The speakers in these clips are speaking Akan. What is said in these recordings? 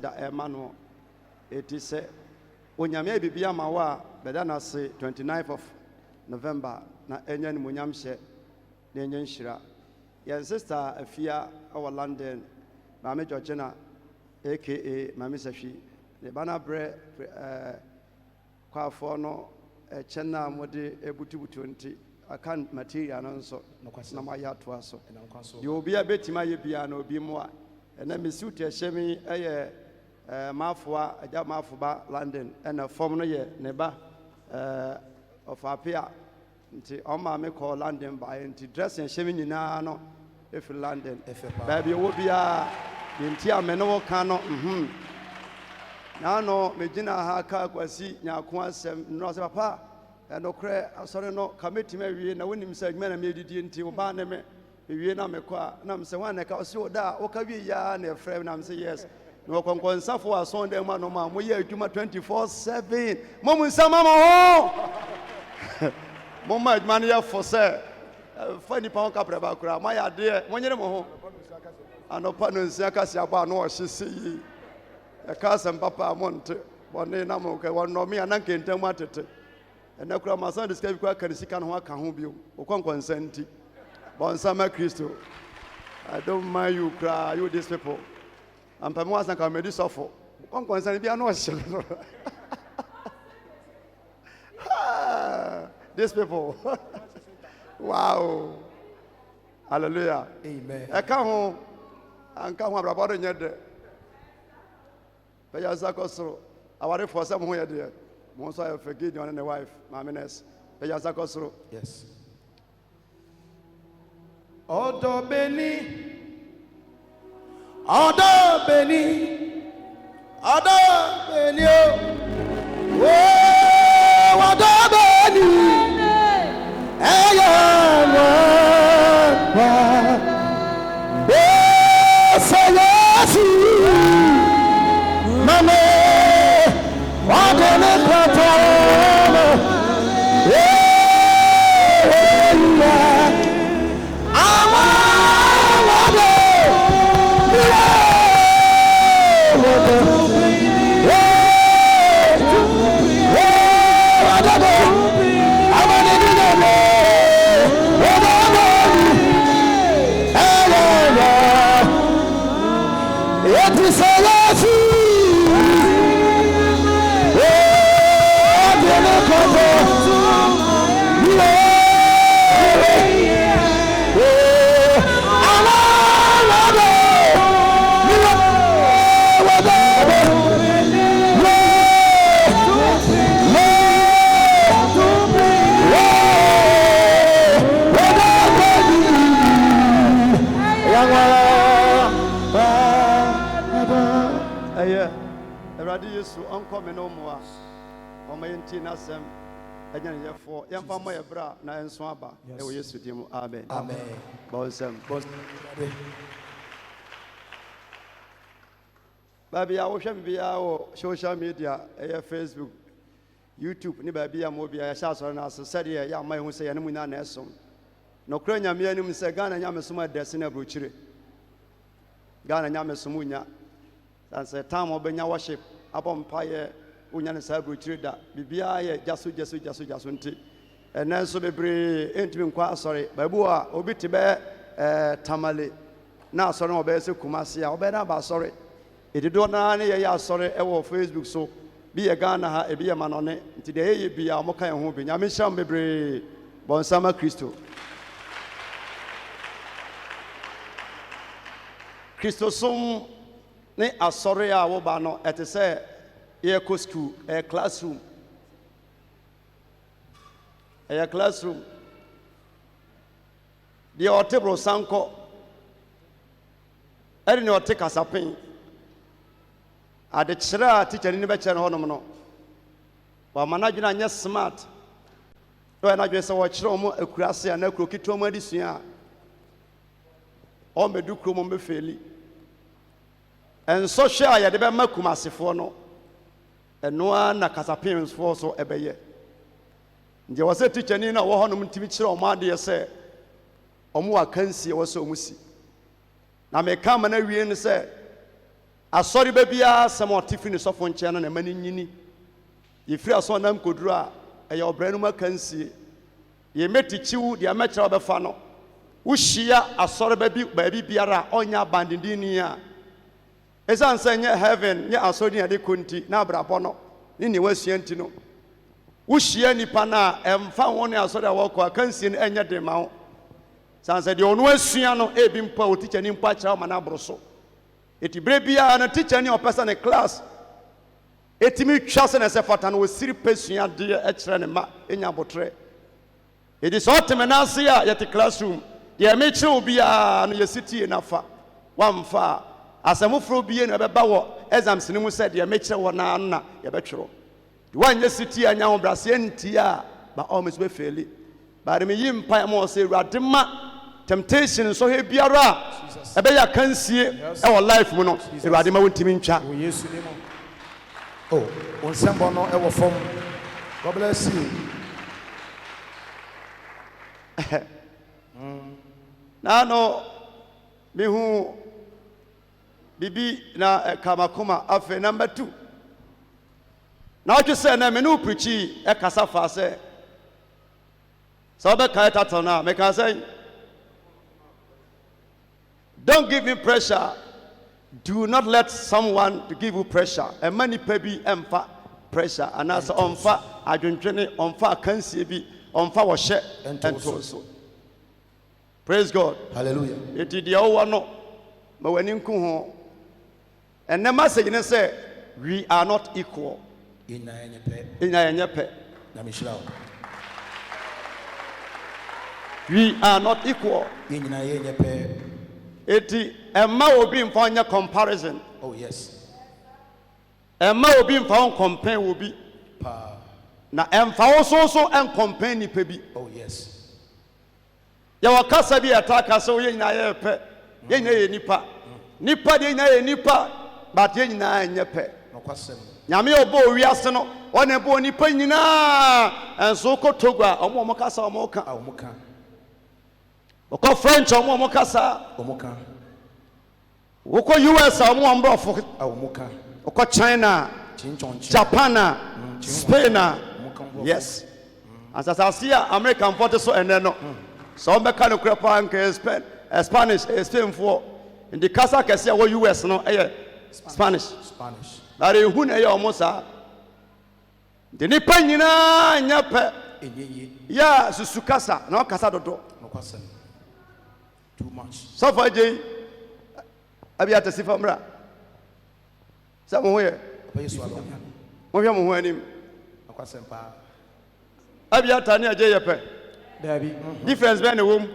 da emano it is onyame bibia ma wa beda na se 29th of November na enyan munyam hye na enyan hira your sister Afia our London Mama Georgina aka Mama Safi the bana bre kwafo no chena mode ebutubutu nti akan material no nso na ma ya to aso de obi abetima ye bia na obi mo a na misuit ehemi eye mafoa aja mafoba London na form no ye ne ba of apia nti o ma me call London ba nti dress ehemi nyina no if London baby wo bia nti amene wo kan no na no megina ha ka kwasi nyako asem no se papa no kre asore no committee ma wie na wonim se adwuma na me didi nti wo ba ne me wie na me kwa na me se wan na ka so da wo ka wie ya na frame na me se yes no konkonsafo ason dem ma no ma mo ye adwuma 24/7 mo mun sama mo ho mo ma adwuma ne ya for say fani pa on ka preba kura ma ya de mo nyere mo ho anopa no nsia ka sia ba no o hye yi e ka sam papa monte bone na mo ke wonno me ananke ntam atete ena kura ma san describe kwa kanisika no aka ho bio okonkonsanti bon sama Kristo I don't mind you cry you these people am pa mo asan ka me di sofo okonkonsan bia no hye these people wow hallelujah amen eka ho anka ho abrabado nyede Paya Zakosro, our for some who are there. Most I forgive you and the wife, Mamines. Paya Zakosro. Yes. Odo Beni, Odo Beni, Odo Beni, oh, Odo Beni, Mame, what in the platform? Uncle no more. O my nasem agyan ye for yemfa mo ye bra na enso aba e wo Yesu dim amen Amen. Bonsam Baby I wo hwem bia wo social media Facebook YouTube ni ba bia mo bia ya sha so na so said ye ya mai hu se ye ne munya na esom no kra nyame anim se Ghana nyame som adese na brochire Ghana nyame som unya dan se time obenya worship abompaye unya ne sabro chirida bibia ye jaso nti enenso bebre entimi nkwa asore babu a obi tibe tamale na asore obe se kumase a obe na ba asore edido na ne ye asore e wo Facebook so bi ye Ghana ha e bi ye manone nti de ye bia mo kan ho bi nyame sham bebre bonsama Kristo som ne asore a wo ba no ete se ye ko school classroom de otebro sanko eri ne ote kasapen ade kyerɛ teacher ni be kyerɛ no honom no wa management anya smart do na dwe se wo kyerɛ mo akurase na akuro kito mo adisua o medu kuro mo mefeli en so hwe a ye de be makumasefo no eno na kasapen for so ebeye nje wo se teacher ni na wo honom ntimi kyerɛ o ma de se o mo akansie wo se o musi na me ka ma na wie ne se asɔre ba biara sɛm ɔte firi ne sɔfo nkyɛn no na ɛma no nyini yɛfiri asɔ nam koduru a ɛyɛ ɔbrɛ no mu aka nsie yɛmɛtikyiw deɛ mɛkyerɛ wobɛfa no wohyia asɔre baabi biara a ɔnyɛ abandendini a ɛsiane sɛ nyɛ heaven nyɛ asɔre ne ade kɔ nti na abrabɔ no ne ne wasua nti no wohyia nnipa no a ɛmfa wo ne asɔre a wɔkɔ aka nsie no ɛnyɛ den ma wo sane sɛ deɛ ɔno asua no ebi mpo a ɔtikya ni mpo akyerɛ wo ma no aboro so ɛti berɛ biara no tikya ni a ɔpɛ sɛ ne class ɛtumi twa sɛ ne sɛ fata no wɔsiri pɛ suadeɛ ɛkyerɛ ne ma ɛnya abotrɛ ɛdi sɛ ɔteme no ase a yɛte classroom deɛ mekyerɛ wo biara no yɛsi tie nafa wamfa a asɛm foforɔ bie no ɛbɛba wɔ exams no mu sɛ deɛ mekyerɛ wɔ naa no na yɛbɛtwerɛ de woanyɛ si tie anya ho braseɛ ntie a ba ɔmo so bɛfɛli baade meyi mpae ma wɔ sɛ awurade ma temptation nsɔhwɛ biara a ɛbɛyɛ akansie ɛwɔ life mu no awurade ma wontimi ntwa oh onsɛmbɔ no ɛwɔ fam God bless you na no mehu bibi na kamakoma afei number 2 na wotwe sɛ na me ne wo preachi ɛkasa fa sɛ sɛ wobɛkae tata no a meka sɛ don't give me pressure do not let someone to give you pressure ɛma nipa bi ɛmfa pressure anaasɛ ɔmfa adwendwene ɔmfa akansie bi ɔmfa wɔhyɛ ɛnto so praise God hallelujah eti deɛ ɔwɔ no ma w'ani nku ho ɛnɛ message ne sɛ we are not equal ina yɛnyɛ pɛ we are not equal eti ɛma obi mfa ɔnyɛ comparison oh yes ɛma obi mfa ɔn compare obi na ɛmfa wo so ɛncompare nipa bi oh yes yɛwɔ kasa bi ɛta kasa wo yɛ nyinaa yɛ pɛ yɛ nyinaa yɛ nipa nipa deɛ nyinaa yɛ nipa but yɛ nyinaa nyɛ pɛ nyame ɔbɔ owiase no ɔne bɔ nipa nyinaa ɛnso kɔ Togo a ɔmo kasa ɔmo ka ɔkɔ French ɔmo kasa wokɔ US a ɔmo mbrɔfo ɔkɔ China Japan Spain yes asasase a American forte so ɛnɛ no so ɔmbɛka no kura pa nka Spanish Spain for in the kasa kɛse a wɔ US no ɛyɛ Spanish na ehu na ɛyɛ ɔmo saa de nipa nyinaa nyɛ pɛ ya susu kasa na ɔkasa dodo too much so far jay abi atasi famra sa mo hoye mo hwɛ mo ho anim abi atani aje yɛ pɛ dabi difference bɛ ne wom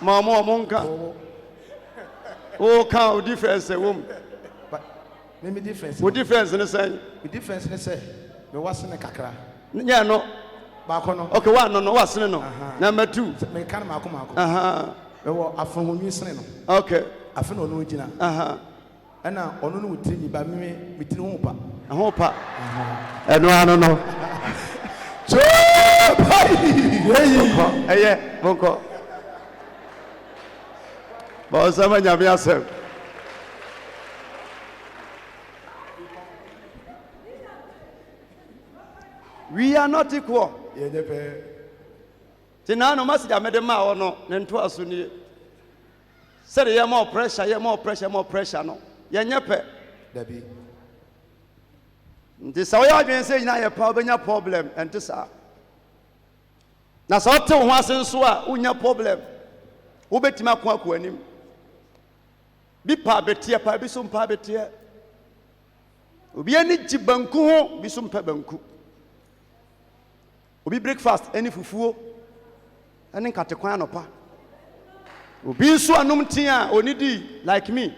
ma mo nka o ka o difference wom me difference o difference ne say the difference ne say me wasene kakra nya no ba ko no okay one no wasene no number 2 me kan mako me wo afrohonwi sene no okay afi no no gina ana ono no wutiri ni ba me tiri ho pa eno ano no so eye monko ba sama nyame asem we are not equal tinano message amede ma wo no ne nto aso nie said ye more pressure no ye nye pɛ dabi nti sɛ woyɛ adwen sɛ nyina yɛ pa wobɛnya problem ɛnte saa na sɛ wote wo ho ase nso a wonya problem wobɛtumi ako anim bi pa bɛteɛ pa bi so mpa bɛteɛ obi ani gye banku ho bi so mpɛ banku obi breakfast any fufuo any katekwan anopa obi nso anom tea a onidi like me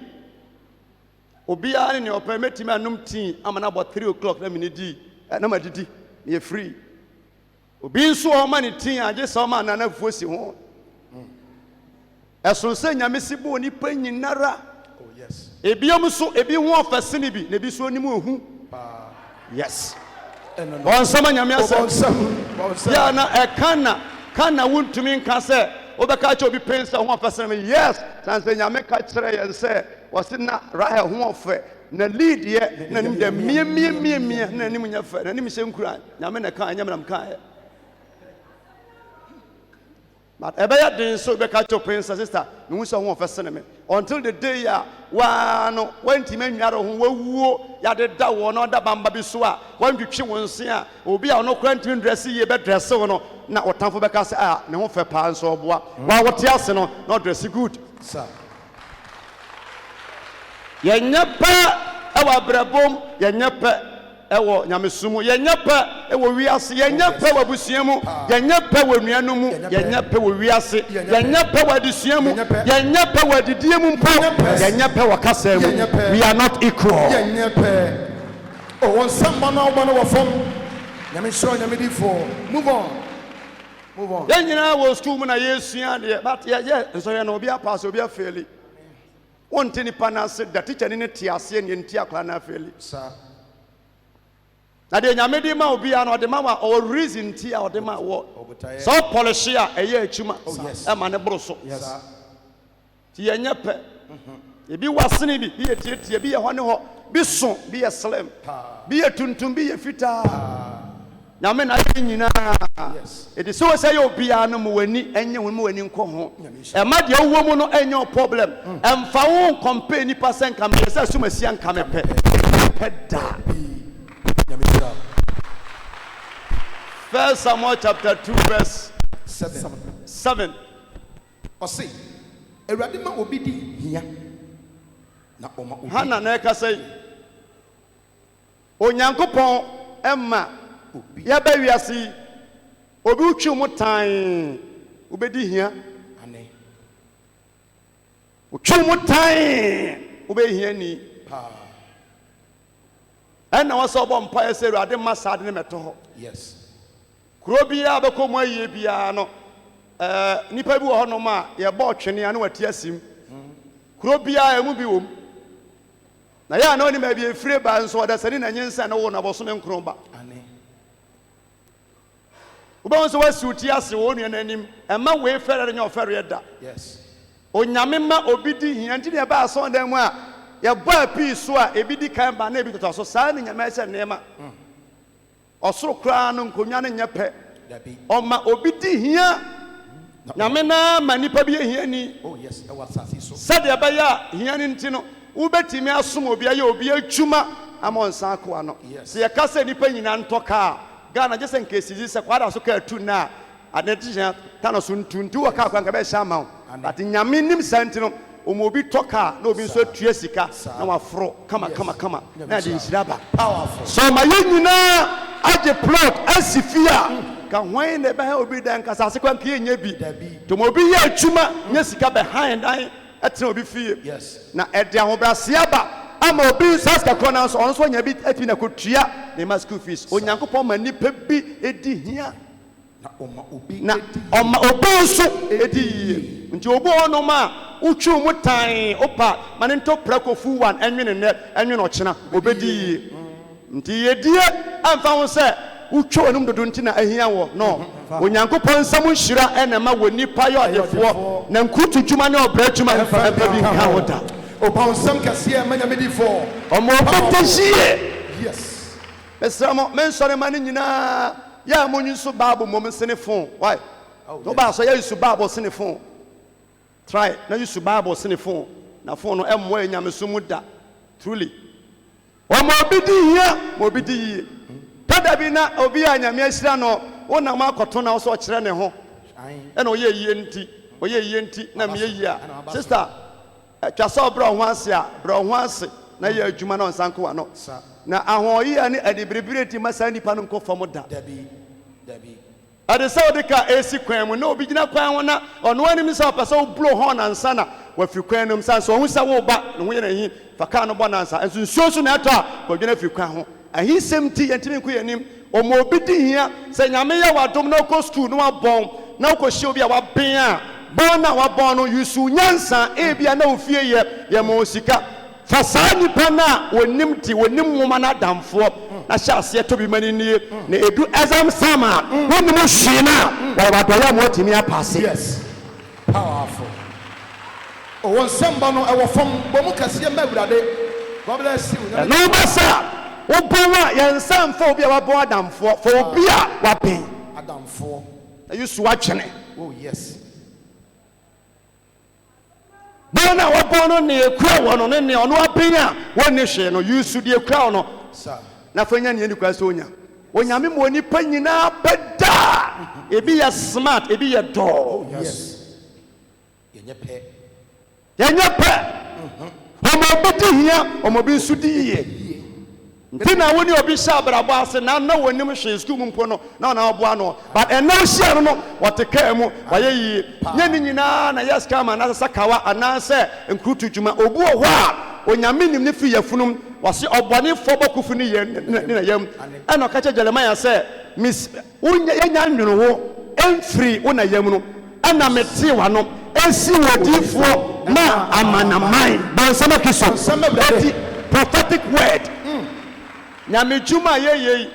obi ani ne opa metimi anom tea amana about 3 o'clock na me di na madidi na free obi nso o ma ne tea age so ma na na fufuo si ho ɛso sɛ nyame si bo ni pa nyinara oh yes ebiam so ebi ho ofase ne bi na bi so onim ohu yes on sama nyame asem ya na kana wuntumi nka sɛ obɛka che obi pensa ho afasɛm yes san sɛ nyame ka kyerɛ yɛn sɛ was na Rahel ho ofe na lead ye na nim de mie na nim nya fe na nim se nkura nyame na kan nyame nam kan but ebaya den so be catch up sister me hu so ho ofe sene me until the day ya wa no wanti manware ho wawuo ya de da wo no da bamba bi so a wantwetwe won se a obi a no kwantim dress ye be dress wo no na otamfo be ka se a ne ho fe pa nso oboa wa wote ase no no dress good sir yenya pa ewa brabom yenya pa ewo nyamesumu yenya pa ewo wiase yenya pa wa busuamu yenya pa wa nuanumu yenya pa wa wiase yenya pa wa disuamu yenya pa wa didiemu mpo yenya pa wa kasemu we are not equal yenya pa oh won samba na obo na wo fom nyame show nyame di for move on yenya wo school mu na yesua de but yeah so ye no obi pass obi afeli wonte ni panase da teacher ni ne tiase ni ntia kwa na afeli sir na de nyame di ma obi a no de ma or reason tia o de ma wo so polish a eye achuma e ma ne bro so yes ti yenye pe e bi wasene bi ye tie bi ye ho ne ho bi so bi ye slim bi ye tuntum bi ye fita nyame na ye nyina yes it is so say obi a no mo wani enye wo mo wani nko ho e ma de wo mu no enye problem emfa wo compare ni percent kam ye say suma sia nka me pe da 1 Samuel chapter 2 verse 7. Osi Ewurade ma obi di hia na oma obi Hana na ka say Onyankopon emma obi ya ba wiase obi utwu mu tan obedi hia ane utwu mu tan obedi hia ni pa and na so bo mpa ese Ewurade ma saade ne meto ho yes kuro bia be ko mo aye bia no nipa bi wo no ma ye bo twene ane wati asim kuro bia emu bi wom na ya na oni ma bi efire ba nso da sani na nyensa na wo na bo so me nkron ba ane uba nso wasuti ase wo nu nanim ema we fere nya ofere da yes onyame ma obi di hia nti ne ba aso dan mu a ye ba pi so a ebi di kan ba na ebi toto so saa ne nyame ese nema osoro kra no nkonwa ne nyepe oma obi di hia nyame na manipa bi hia ni oh yes e was asasi so sade ba ya hia ni ntino ubetimi asom obi aye obi atwuma amonsa akwa no se ye kasa nipa nyina ntoka Ghana jese nkesi se kwada so ka tu na adetisha tano so ntuntu waka kwa ngabe sha ma but nyame nim santino omobi toka na obi nso atue sika na wafro kama na de nsiraba powerful so ma nyina age plot asifia ka hwan ne ba obi dan kasa se kwa nke nya bi to obi ye atwuma nya sika behind dan etre obi fie yes na ede ahobrase aba ama obi saska kona so onso nya bi ati na kotua ne ma school fees onyankopon ma nipa bi edi hia na oma obi na oma obi so edi nti obo ono ma utwu mu tan opa mane nto prakofu wan enwene ne enwene ochena obedi nti yedie amfa ho se utwu onum dodo nti na ahia wo no onyankopon nsam nhira ena ma woni pa yo adefo na nkutu dwuma ne obra dwuma mfa bi nka wo da opa nsam kase e manya medi for omo obetehie yes mesamo mensore mane nyina ya monyu so bible mom sene phone why no ba so ya use bible sene phone try na use bible sene phone na phone no emmo enyameso mu da truly omo obidi hia tada bi na obi anyame asira no wona ma akoto na so kire ne ho e na oye yie nti na me yie a sister twasa bro ho ase na ye adwuma na onsanko wa no na ahoyi ani adibrebireti masa nipa no nko fam da dabi ade so de ka esi kwan mu na obi gina kwan ho na ono anim sa pesa o blow horn ansa na wafi kwan num sa so hu sa wo ba no ho ye na hi fa ka no bonansa enso nsuosu na eto a ko gina fi kwan ho ahi semti yentimi nko yanim o mo obi di hia se nyame ya wadom na ko school no abon na ko hye obi a waben a bon na wabon no yusu nyansa e bia na ofie ye mo sika fasani pana wonim nwoma na damfo na hyase to bi mani nie na edu exam sama wonim hwe na wa wadoya mo timi apase yes powerful Oh, one somebody I was from Bomukasi Mabra. God bless you. No, sir. Obama, Yansan phobia, Adam for beer, wapping. Adam for. I used to watch it. Oh, yes. Bona wabono ne ekura wono ne ne ono apenya wonne hwe no yusu de ekura no Sir. na fanya ne nikwa so onya onyame mo ni panyina beda ebi ya smart ebi ya do. Oh, yes. Yenye pe omo beti hia omo bi nsu di ye ntina woni obi sha brabo ase na wonim hwe school mpo no na oboa no but eno hia no woteka mu waye yi nye ni nyina na yes kama na sakawa ananse nkrutu dwuma obu ho a onyame nim ne fi yafunum wase obone fobokufu ni ye na yam eno ka che Jeremiah se miss unya nya nwunu wo emfiri una yam no ana meti wa no ensi wodifo na amanaman bansama kiso prophetic word nyame juma ye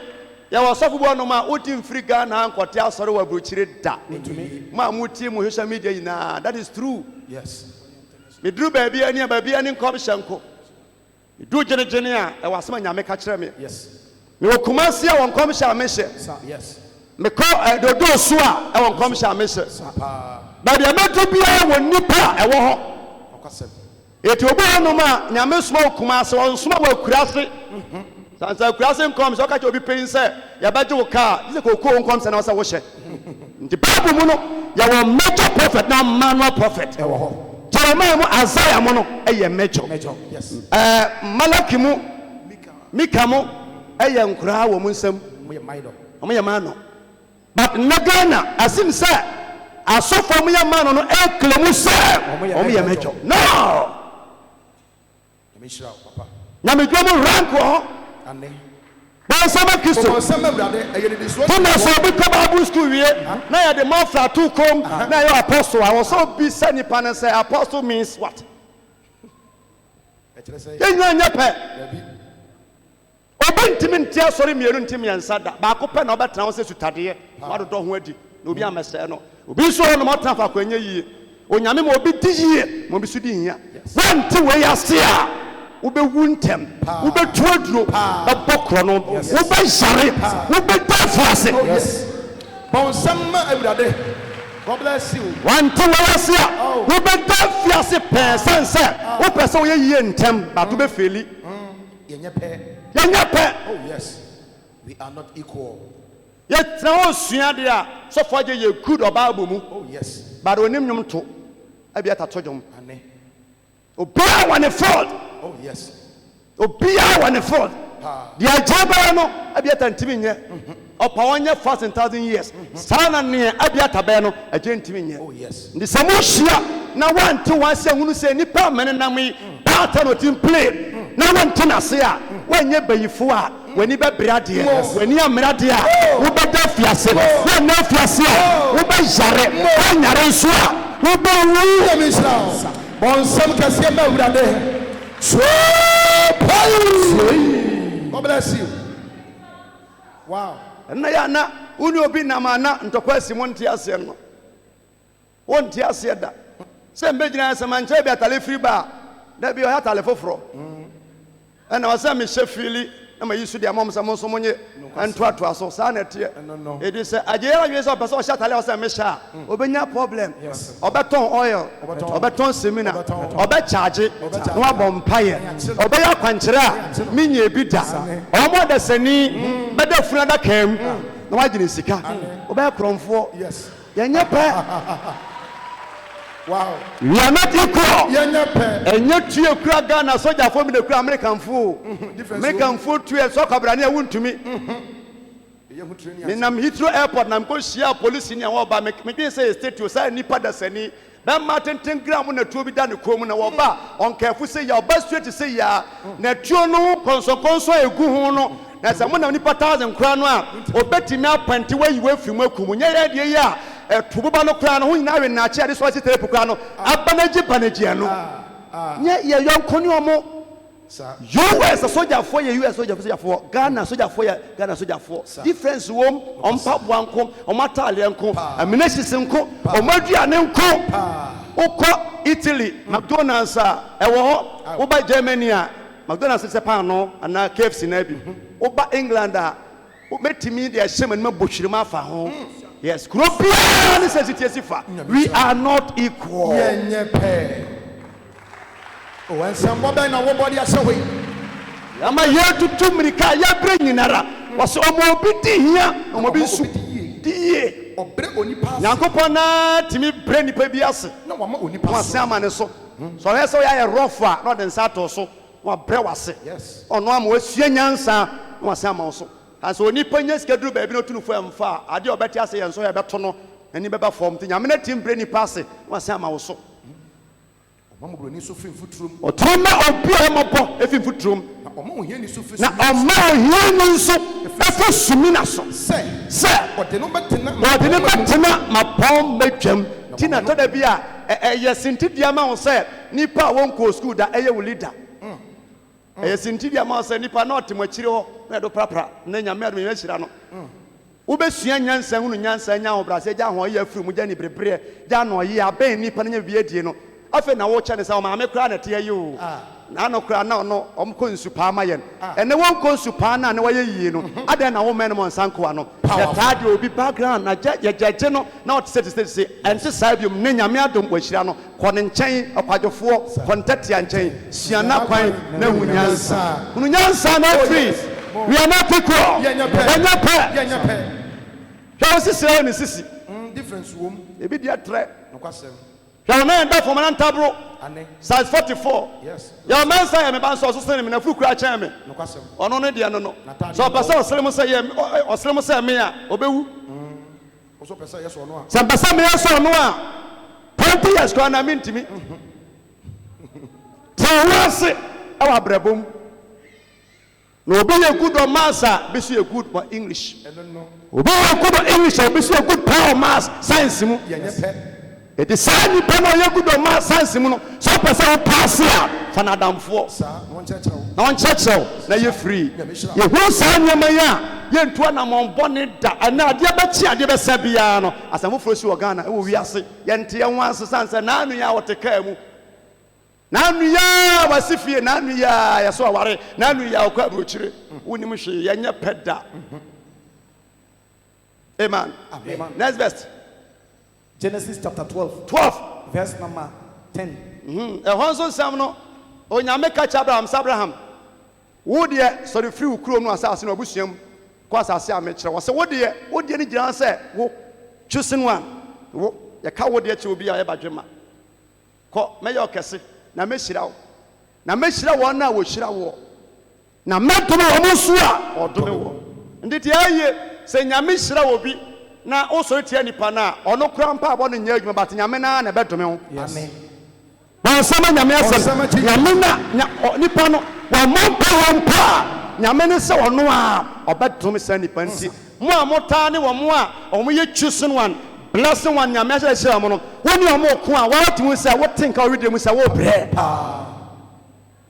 ya wasofu bo no ma odi mfiri Ghana ankote asore wa brochire da ma muti mu social media ina that is true. Yes. Me drew baby ani nkom hyanko me do gene a e wasema nyame ka kire me. Yes. Me okumasi a won kom hya me hye. Yes. Me ko dodo so a e won kom hya me hye. Ba de meto bia won nipa e wo ho. Okwasem. Eti obo no ma nyame soma okumasi won soma wa kurase. Sansa kurase nkom so ka che obi pein se ya baje wo ka dise ko nkom se na wo se wo hye. Nti Bible mu no ya wo major prophet na manual prophet. E wo ho. Jeremiah mu Isaiah mu no eye major. Yes. Malaki mu Mika mu eye nkura wo mu nsam. Mo ye mano. But Nagana asim se asofo mo ye mano no e klemu se mo ye major. No. Yamishra papa. Nyame dwomo rank ho. Ane. Bansama Kristo. Bansama brade ayede this one. Tuna so bi ka Bible school wie na ya de mafra to kom na ya apostle. I was so be sani pan say apostle means what? Nya pe. Obi ntimi ntia sori mienu ntimi yansa da. Ba ko pe na obetena wo se sutade. Wa do ho adi. Na obi amese no. Obi so no mo tran fa kwanya yie. Onyame mo obi di yie, mo bi su di hia. Wanti we yase a ube wuntem ube tuaduro babokro no ube share ube dafase. Yes. Bonsama everybody. God bless you. Wanti we yase a ube dafiase pensense wo pese wo ye ntem ba to be feli. Yenye pe. Oh yes. We are not equal. Yet na osua de a so for je ye good Bible mu. Oh yes. But onim nyum to abiata tojom. Ane. Obia wane fault. Oh yes. Obia wane fault. The ajaba no abiata ntimi nye. Opa wonye 4,000 years. Sana ne abiata be no aje ntimi nye. Oh yes. Ndi samohia na wanti wanse hunu se nipa mene na me data no team play. Na wanti na se a wanye bayifo a wani be brade wani amrade a wo be da fiase na na fiase a wo be jare wanyare nso a wo be wu Yamishra. Bonsam kase ma urade. God bless you. Wow. na ya na uni obi na mana ntokwasi monti ase no wonti ase da se mbegyina ase manche bi atale free ba da bi o atale foforo na wasa me shefili na ma yisu dia mom se monso monye antoato aso sa na tie edi se agera wi se o pese o sha atale wasa me sha obenya problem obeton oil obeton semina obecharge no abompaye obeya kwankyere a minye bi da omo da sani beda funa da kam na wagine sika obeya kromfo Yes. yenye pe. Wow. We are not equal. Yenye pe. And yet you kura Ghana soldier for me the kura American fool. American fool 2 so kabrani won to me. Me nam Heathrow airport na mko shia police ni awon ba me say state you say nipa da sani. Ba Martin gram na tuo bi da ne kom na wo ba on careful say ya ba straight say ya na tuo no konso egu ho no na se mo na nipa 1000 kura no a obetimi apante wa yiwe fimu akumu nya ya de ya tububa no kura no ho nyina we na chia de so ati tele kura no abanaji panaji no nya ye yonko ni omo US soldier for US soldier for Ghana soldier for Ghana soldier for difference wom ompa bwanko omatale nko aminashisi nko omaduane nko ukọ Italy McDonald's ewo oba Germany McDonald's se pan no ana KFC na bi oba England metimi de hyem no bohwire ma fa ho yes Kurobia necessity fa we are not equal yenye pe o ensemble be na wo body asewe ama yetutu mirika ya bre nyinara waso omo bi di hia omo bi nsu die obre onipa Nyankopon na timi bre nipa bi ase na wama onipa wase amane so so he so ya rough a no den sato so wa bre wase yes ono am wasua nyansa wase ama so aso onipa nya skedru ba bi no tunu fo amfa ade obeti ase ye nso ye beto no ani beba form ti nyame na tim bre nipa ase wase ama wo so omama bro ni so fimfutrum otroma obi amabo efimfutrum na omama ohia ni so fi na oma ohia ni nso efe sumina so se ode no betena mapom betwam ti na toda bi a eye sintidua ma wo se nipa won ko school da eye wo leader eye sintidua ma wo se nipa na otemachire ho na do prapra na nyame ado me hira no wo besua nyansa hunu nyansa nya ho brase ja ho ye afuru mu ja ni brebre ja no ye aben nipa na nya bi adie no afa na wo chane sa o ma me kra na te ye o na no kra na no omko nsupa ma yen ene won ko nsupa na waye yie no aden na wo men mo nsanko ano ya taade obi background na je no na o te se ente sabium ne nyame adom wahira no ko ne nchen akwadofo kontati anchen siana kwan na hunyansa na free we are not equal yenya pe how sisi ni sisi difference wom ebi dia tre no kwasem ya na enda for man tabro ane size 44 yes ya man say me ban so so me na fu kura chen me no kwasem ono ne dia no so pesa osrem say ye osrem say me a obewu so pesa yes ono a so pesa me yes ono a 20 years ko na mintimi tawase awa brabom no obi ye good on maths be so ye good for English no obi ye good on English be so ye good power maths science mu yenye pe it is sani pano ye good on maths science mu no so person pass ya fanadamfo sa no nchechew na on chechew na ye free ye hu sani ma ya ye ntua na monbone da ana ade ba chi ade be sabia no asamfo frosi wo Ghana e wo wiase ye nte ye wan sesanse na anu ya woteka mu na anu ya wasifie na anu ya ya so aware na anu ya okwa brochire woni mu hwe ye nya peda amen next verse Genesis chapter 12 verse number 10 ehonso sam no onyame ka cha Abraham wo de sorry free ukuro no asase no obusuam ko asase amekire wo se wo de ni giran se wo chosen one wo ye ka wo de che obi a ye badwema ko me ye okese na mehira wo na wo hira wo na medome wo musu a odome wo nditi aye se nyame hira wo bi na osori tie nipa na ono kura mpa abo no nya adwuma bat nyame na na bedome ho amen ba sama nyame asem nyame na nipa no wa mompa ho mpa nyame ne se ono a obedome sa nipa nti mo a mota ne wo mo a omo ye chosen one blessing one nyame ahye hye mo no woni omo ko a wa timu se wo think a we mu se wo bre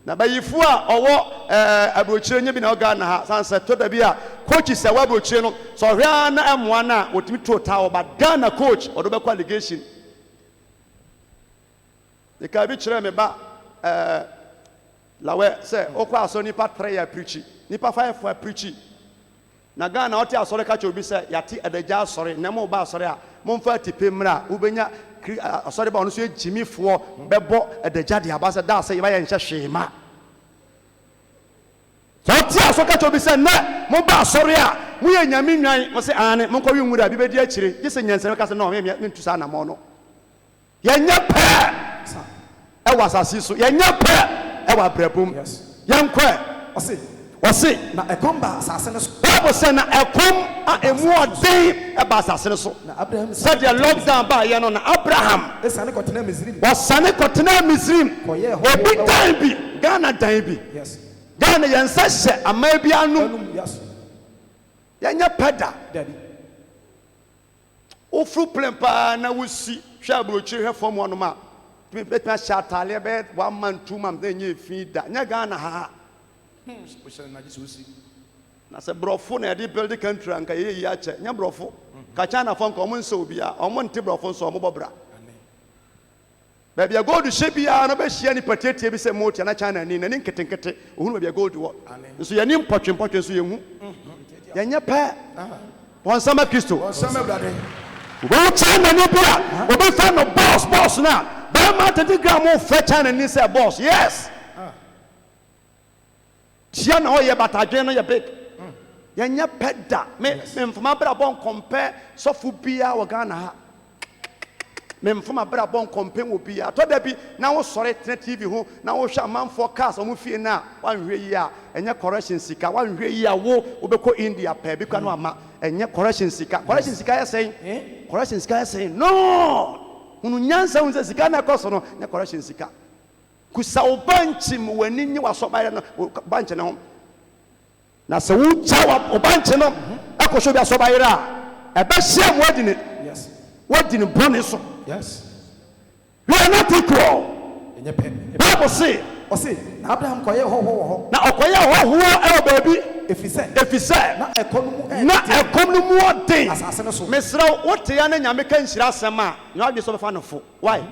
na bayifu a owo abrochire nya bi na oga na ha sanse to da bi a coach se wa abrochire no so hwa na emoa na otimi total ba Ghana coach odo be qualification e ka bi kire me ba lawe se okwa aso nipa 3 ya preach nipa 5 for preach na Ghana oti asore ka chobi se yati edaja asore na mo ba asore a mo mfa tipe mra ubenya asore ba ono so ejimifo bebo edaja de abasa da se ba ye nhye hwema so oti aso ka chobi se na mo ba asore a mo ye nyame nwan mo se ane mo ko wi nwura bi bedi akire je se nyanse ka se na o me ntusa na mo no ye nya pe e wasasi so ye nya pe e wa brabum ye nkwe Wasi na ekomba asase ne so Bible say na ekom a emu odin e ba asase ne so na Abraham said the lockdown ba ye no na Abraham esane kotena Misrim wasane kotena Misrim obi dan bi Ghana dan bi yes Ghana yensa hye ama bi anu yes yenya peda daddy ofru plempa na wusi hwa brochire he fom ono ma betma shatale be 1 month 2 months then ye fi da nya Ghana ha na se brofo na de build country anka ye yi ache nya brofo ka China fon ko mun so bia o mun ti brofo so mo bobra Baby, a gold shape ya no be share ni patete bi se moti na China ni na ni nketenkete ohunu baby gold wo. So ya ni mpotwe so yehu. Ya nya pa. Bonsama Kristo. Bonsama brother. Wo China ni bia, wo be fa no boss na. Ba ma 30 gram of China ni say boss. Yes. Tia na oye batadwen no ye big. Ya nya peda. Me mfuma bra bon compare sofu bia wo Ghana ha. Memfuma bra bon compare wo bia. To da bi na wo sore TV ho na wo hwa man forecast o mu fie na wanhwe yi a enye correction sika wanhwe yi a wo obeko India pa bi kwa no ama enye correction sika yesen correction sika yesen no hunu nyansa hunse sika na koso no ne correction sika kusa wo banchi mu wani nyi wasoba no banchi ne ho na se wo chawa wo banchi no akosho bi asoba yira e be hia mo adini Yes. Wadini bone so. Yes. We are not equal. Bible say, na Abraham koye ho. na okoye ho e baby efise na ekonomu odin asase no so. Mesra wote ya na nyame ka nhira asem a nya ade so be fa no fo. Why?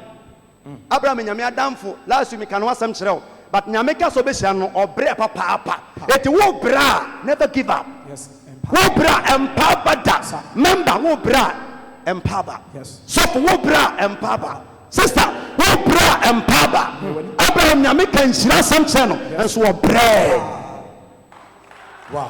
Abraham nyame adamfo last week kan wasem kire o, but nyame ka so be hia no obre papa. It wo bra never give up. Yes. Wo bra empower that. Member wo bra empower. Yes. So for wo bra empower. Sister, wo bra empower. Abraham nyame ka nhira asem kire no enso wo bra. Wow.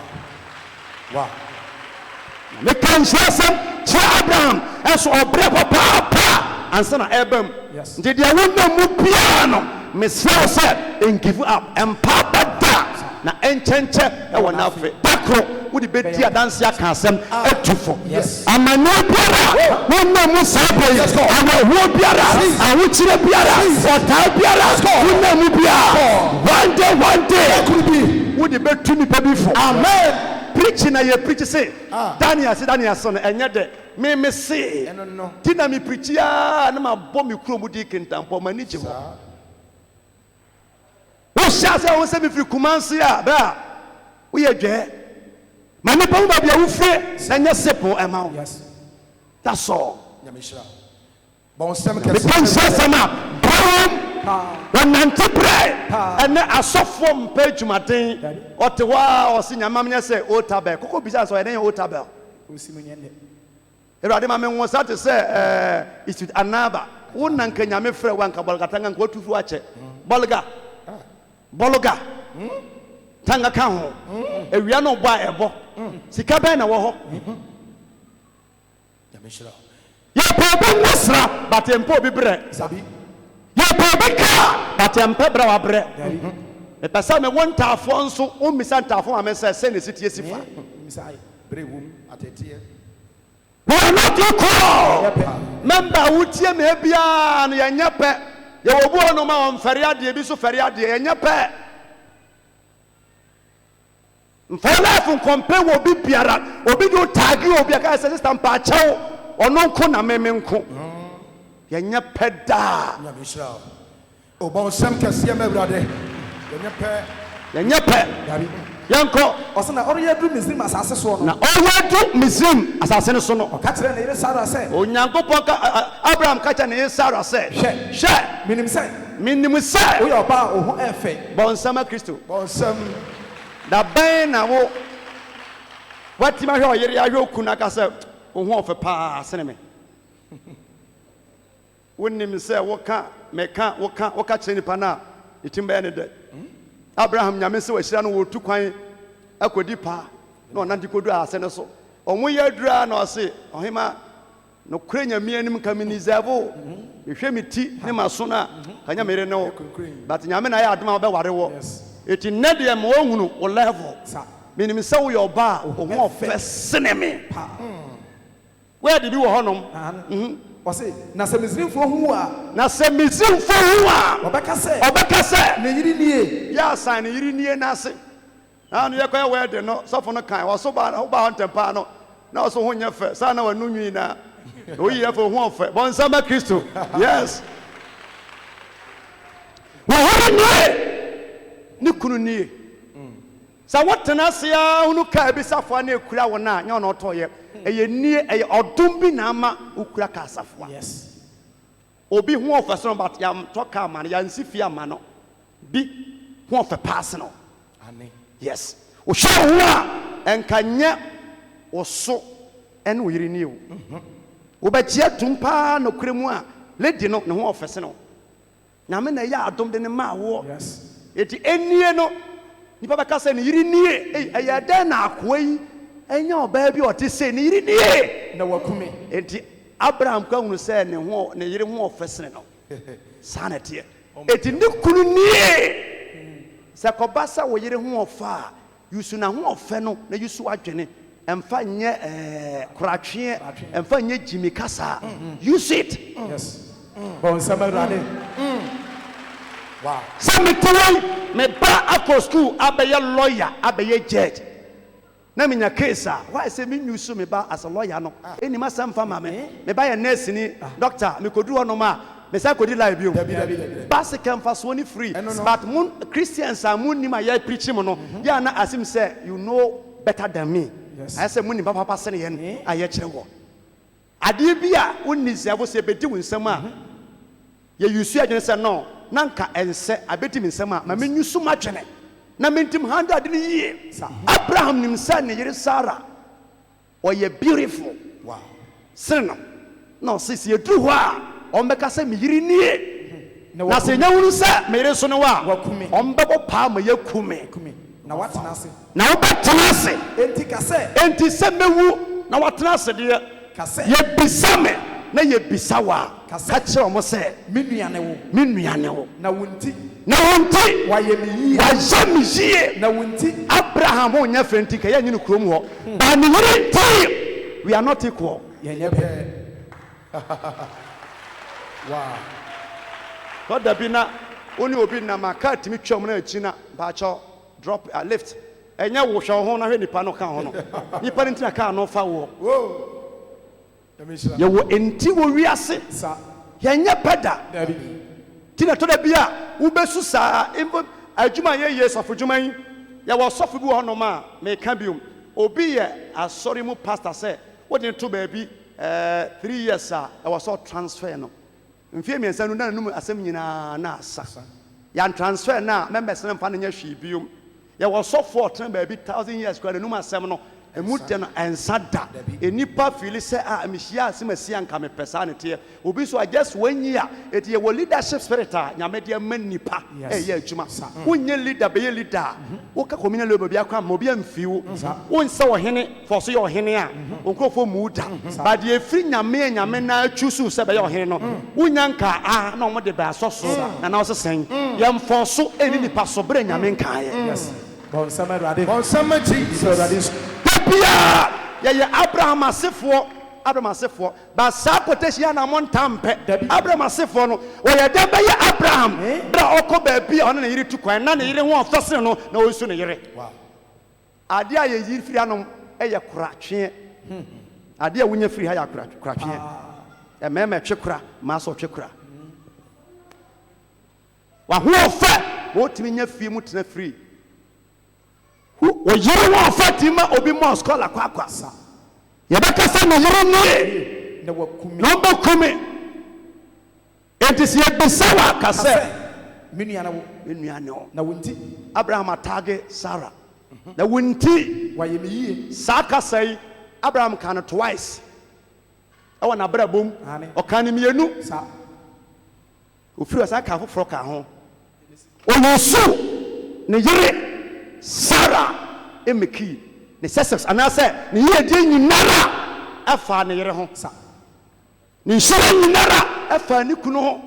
Me can some Abraham as or brave papa and son of Abram. Yes. Did you want no piano? Miss said and give up and papa da. Na enchanter e wona fe. Bakro would be dear dance ya can some etufo. Yes. I'm a no biara. One no musa boy. I'm a wo biara. I would see a biara. What type biara? No biara. One day could be would be to me before. Amen. Preaching I preach say Daniel son enye de me say no. Tina me preach ya na ma bom mi kuro mu di kentampo mani je ho. Wo sha say wo say me free Kumansi a ba wo ye dwe. Ma me ba bia wo free enye sepo ema wo. Yes. That's all. Nyamishra. Bonsam Me kan sha sama bam when pray and asofo mpa adwumaden otewa osi nyamamnya say otabel koko bisa so eden otabel erade ma me wonsa te say is with anaba wonna nka nyame frɛ wanka bolga tanga nka otufu ache bolga tanga ka ho ewia no ba ebo sika bɛn na wo ho Nyamishra. ye pa wasra but empo bi brɛ Sabi. ye pa beka but empa bra wa brɛ e pesa me won tafo nso o misa tafo ma me say ne sitie sifa Misai. Brewum atetie. we are not equal member wutie me bia no ye nyepe ye wo bo no ma on fere ade bi so fere ade ye nyepe mfala compare wo bi biara obi do tag obi aka say sister mpa chew ono nko na me nko ye nyepe da Nyamishra. O bonsam kase me brother. ye nyepe yanko Osana oriya du Misrim asase so na no. ɔwadu Misrim asase no so no Ka kire na ire Sarah say. onyankopɔn ka Abraham ka kyɛ ne Sarah sɛ hwɛ Minim say. menim sɛ Wo yo ba ohu efe. bɔnsama Kristo Bonsam da bɛn na wo watima hwɛ ɔyere ahwɛ oku na ka sɛ wo ho ɔfɛ paa sene me wonim sɛ woka kyerɛ nipa no a ɛtim bɛyɛ ne dɛ Abraham nyame sɛ wahyira no wɔtu kwan akɔdi paa na ɔnante kɔdu asɛ no so ɔmo yɛ adura na ɔse ɔhema nokorɛ nyame anim ka me nisɛvo mehwɛ me ti ne maso no a kanya mere ne wo but nyame na yɛ adom a wobɛware wɔ ɛti nnɛ deɛ ma wɔhunu wo level menim sɛ woyɛ ɔba a wo ho ɔfɛ sene me woyɛde bi wɔ hɔnom Ose na se Misrimfo hu a na sɛ Misrimfo hu a obeka say ne yiri nie yɛ asan ne yiri nie n'ase na no yɛkɔyɛ wɛde no sɔfo no kan wɔso ba hɔ ntɛmpa no na ɔso ho nyɛ fɛ saa na wanu nwi na oyi yɛ fɛ ho ɔfɛ bɔnsama Kristo yes wɔhɔ nie ne kunu nie sɛ wotena ase a hunu kaa bi safoa na ekura wo na nyɛ ɔno ɔtɔyɛ ɛyɛ nie ɛyɛ ɔdom bi na ama ukura ka safoa yes obi ho offer no but yam talk man yansi fi ama no bi ho offer personal yes o show ho a enkanye oso ene oyiri ni o wo ba chia tumpa no kremu a lady no ne ho offer no na me na ya adom de ne ma wo Yes. eti enie no nipa baka se ne yiri nie eya den na akoa yi enya oba bi o te se ne yiri nie Na wakumi. enti Abraham kwa hunu se ne yiri ho offer no sanete eti ne kunu nie se kobasa wo yiri ho offer yusu na ho offer no na yusu adwene emfa nye koratwe emfa nye jimi kasa use it Yes. Bon samarade. Wow. Some today me ba after school abeye lawyer abeye judge na me nya case why say me use me ba as a lawyer no eni ma sam fa ma me ba ye nurse ni doctor me kodu ono ma me say kodi live bio basic emphasis woni free but mun Christians are mun ni ma ye preaching no ya na asim say you know better than me I say mun ni papa se ne ye no aye kire wo ade bi a wonni sefo se bedi wo nsam a ye use adwene se no nanka ense abeti nsam a ma menyusu madwene na mentim handa de ne yie Abraham nim sa ne yere Sarah oye beautiful Wow. sino no sisi eduru ho a ombeka se me yiri nie na se nyawuru sa me yere so no wa ombebo pa ma yakume Na watena ase. na obetena ase Enti kase. enti se mewu na watena ase de Kase. ye bisame na ye bisawa Kase. ka kire omo se Minuane wo. me nuane wo Na wunti. na wonti Waye mi yi. wa yie Na wunti. Abraham onya frenti ka ye nyine krom ho ba ne yere ti we are not equal Yenye pe. Wow. God da bi na oni obi na maka timi twam na akina ba cho drop a lift enya wo hwe ho na hwe nipa no ka ho no nipa ni tina ka no fa wo Whoa. Let me see. ye wo enti wo wiase Sa. yenye peda Dabi. tina to da bi a wo besu saa imbo adwuma ye sofo dwuma yi ye wo sofo bi ho no ma me ka bium obi ye asori mu pastor say wo de to ba bi 3 years a e was so transfer no mfie miensa no na num asem nyina na asa yan transfer na members na mfa na nya hwi bium ye was so 14 ba bi 1000 years kwa num asem no emute no ensada enipa feel say a mehia asem asia nka me pesa ne te obi so just 1 year etie wo leadership spirit a nyame de man nipa ye adwuma wonye leader be ye leader wo ka communal leader bia kwa mo bia mfiwo wonse wo hene for so ye hene a onkrofo muda ba de efri nyame na chusu se be ye hene no wonya nka a na omo de ba soso na na osesen ye mfo so eni nipa so bre nyame nka ye Yes. Bon samarade. On some Jesus. Pia ye Abraham asefo ba sa quotation na montampe Abraham asefo no wo ye da be ye Abraham bra okoba bia ono na yiri tu kwan na yiri ho ofese no na osu ne yiri Wow. ade a ye yiri firi anom ye koratwe ade a wunya firi ha ya koratwe e meme twe kora ma so twe kora wa ho ofa wo timi nya fie mu tena free wo yiri wo fatima obi mo scholar kwakwa ye beka sa no yiri ni Na wakumi. no be kumi enti se bisawa kase Minuane wo. enuane o Na wunti. Abraham atage Sarah na wunti Waye mi yi. sakasai Abraham can twice awa na brabom Ane. o kan mienu Sa. ofiri asa ka foforo ka ho onusu ne yiri Sarah emeki ne Sussex anase ne ye de nyinara afa ne yere ho Sa. ne shira nyinara afa ne kunu ho